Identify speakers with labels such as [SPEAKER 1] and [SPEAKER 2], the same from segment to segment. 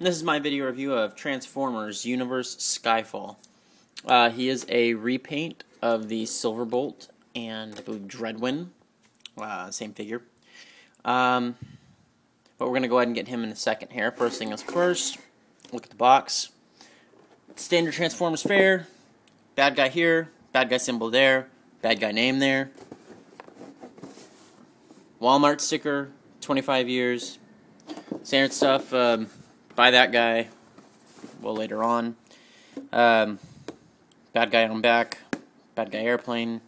[SPEAKER 1] This is my video review of Transformers Universe Skyfall. He is a repaint of the Silverbolt and I believe Dreadwing, same figure. But we're going to go ahead and get him in a second here. First thing is first, look at the box. Standard Transformers fare, bad guy here, bad guy symbol there, bad guy name there. Wal-Mart sticker, 25 years. Standard stuff, by that guy, well later on. Bad guy on back, bad guy airplane,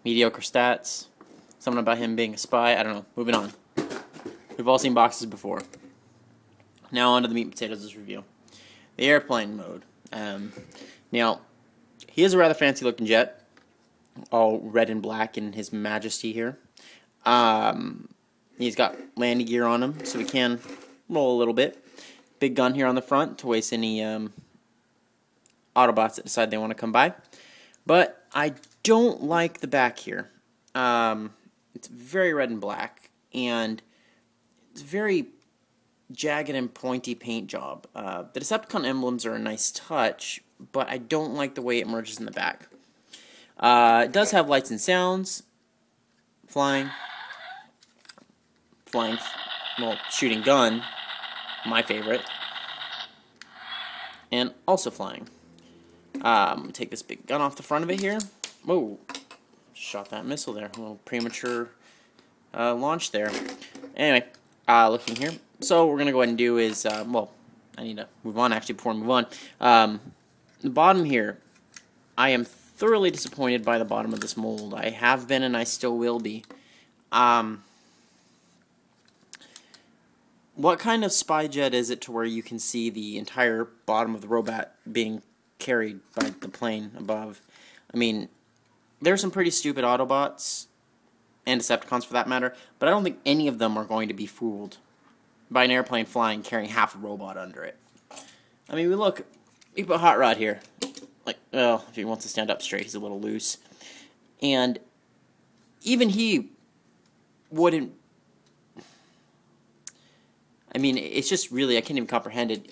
[SPEAKER 1] mediocre stats, something about him being a spy, I don't know, moving on. We've all seen boxes before. Now on to the meat and potatoes of this review. The airplane mode. Now, he is a rather fancy looking jet, all red and black in his majesty here. He's got landing gear on him, so we can roll a little bit. Big gun here on the front to waste any Autobots that decide they want to come by. But I don't like the back here. It's very red and black, and it's very jagged and pointy paint job. The Decepticon emblems are a nice touch, but I don't like the way it merges in the back. It does have lights and sounds, flying, well, shooting gun, my favorite, and also flying. Take this big gun off the front of it here. Whoa, shot that missile there. A little premature launch there. Anyway, looking here. So what we're going to go ahead and do is, well, I need to move on actually before I move on. The bottom here, I am thoroughly disappointed by the bottom of this mold. I have been and I still will be. What kind of spy jet is it to where you can see the entire bottom of the robot being carried by the plane above? I mean, there are some pretty stupid Autobots, and Decepticons for that matter, but I don't think any of them are going to be fooled by an airplane flying carrying half a robot under it. I mean, we put Hot Rod here. Like, well, if he wants to stand up straight, he's a little loose. And even he wouldn't... I mean, it's just really, I can't even comprehend it.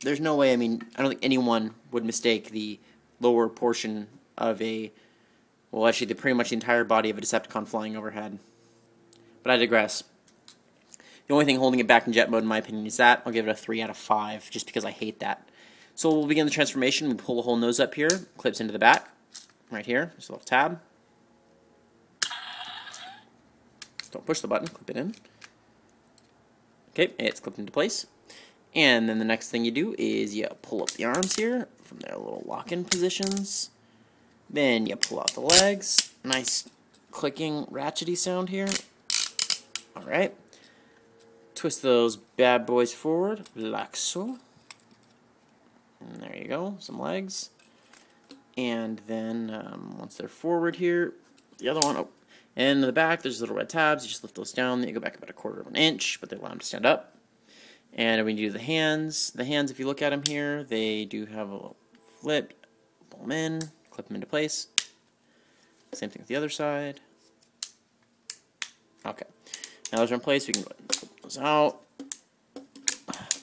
[SPEAKER 1] There's no way, I mean, I don't think anyone would mistake the lower portion of a, well, actually, pretty much the entire body of a Decepticon flying overhead. But I digress. The only thing holding it back in jet mode, in my opinion, is that. I'll give it a 3 out of 5, just because I hate that. So we'll begin the transformation. We pull the whole nose up here, clips into the back, right here. Just a little tab. Don't push the button, clip it in. Okay, it's clipped into place. And then the next thing you do is you pull up the arms here from their little lock-in positions. Then you pull out the legs. Nice clicking, ratchety sound here. Alright. Twist those bad boys forward, like so. And there you go, some legs. And then once they're forward here, the other one, and in the back, there's little red tabs. You just lift those down. Then you go back about a quarter of an inch, but they allow them to stand up. And when you do the hands, if you look at them here, they do have a little flip. Pull them in, clip them into place. Same thing with the other side. Okay. Now those are in place. We can go ahead and flip those out.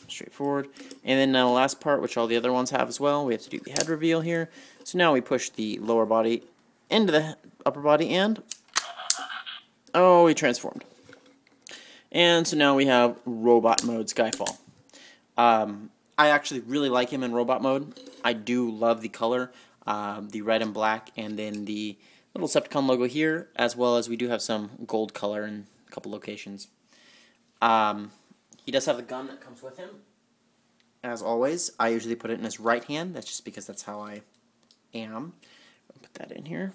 [SPEAKER 1] Straightforward. And then now the last part, which all the other ones have as well, we have to do the head reveal here. So now we push the lower body into the upper body and... oh, he transformed. And so now we have robot mode Skyfall. I actually really like him in robot mode. I do love the color, the red and black, and then the little Decepticon logo here, as well as we do have some gold color in a couple locations. He does have the gun that comes with him. As always, I usually put it in his right hand. That's just because that's how I am. I'll put that in here.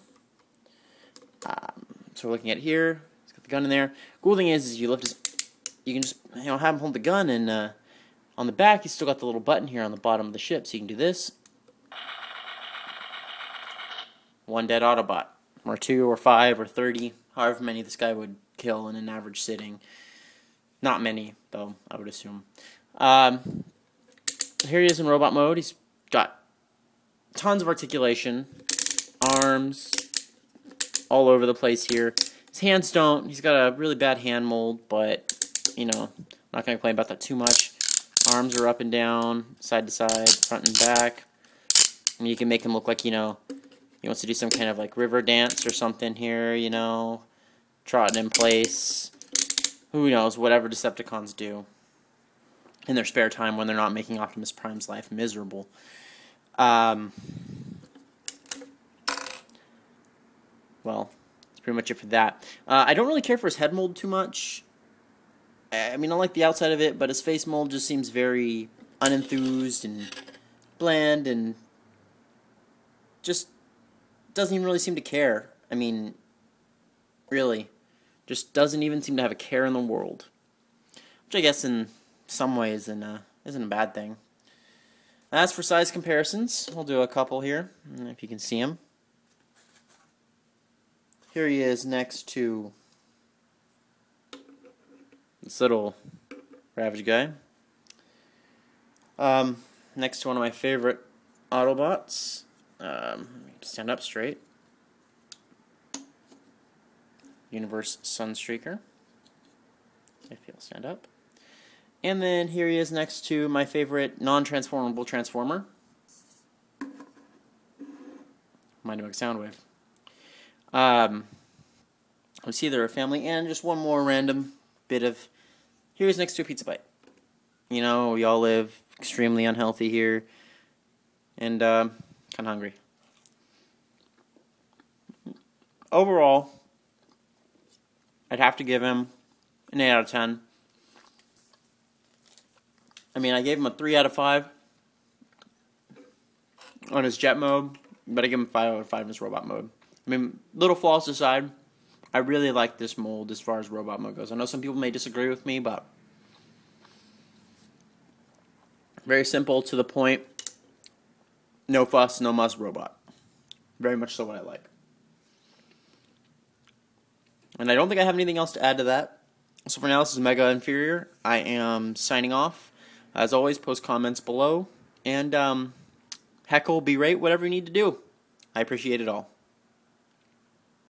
[SPEAKER 1] So we're looking at here. He's got the gun in there. Cool thing is you lift his, you can just have him hold the gun, and on the back he's still got the little button here on the bottom of the ship, so you can do this. One dead Autobot, or 2, or 5, or 30, however many this guy would kill in an average sitting. Not many, though, I would assume. Here he is in robot mode. He's got tons of articulation, arms, all over the place here. His hands don't. He's got a really bad hand mold, but, you know, I'm not going to complain about that too much. Arms are up and down, side to side, front and back. And you can make him look like, you know, he wants to do some kind of like river dance or something here, you know, trotting in place. Who knows, whatever Decepticons do in their spare time when they're not making Optimus Prime's life miserable. Well, that's pretty much it for that. I don't really care for his head mold too much. I mean, I like the outside of it, but his face mold just seems very unenthused and bland and just doesn't even really seem to care. I mean, really. Just doesn't even seem to have a care in the world. Which I guess in some ways isn't a bad thing. As for size comparisons, we'll do a couple here, if you can see him. Here he is next to this little Ravage guy. Next to one of my favorite Autobots. Stand up straight. Universe Sunstreaker, if he'll stand up. And then here he is next to my favorite non-transformable Transformer. Mind doing Soundwave. It's either a family and just one more random bit of... Here he's next to a Pizza Bite. You know, we all live extremely unhealthy here. And kind of hungry. Overall, I'd have to give him an 8 out of 10. I mean, I gave him a 3 out of 5 on his jet mode, but I give him 5 out of 5 in his robot mode. I mean, little flaws aside, I really like this mold as far as robot mode goes. I know some people may disagree with me, but very simple, to the point, no fuss, no muss robot. Very much so what I like. And I don't think I have anything else to add to that. So for now, this is Mega Inferior. I am signing off. As always, post comments below. And heckle, berate, whatever you need to do. I appreciate it all.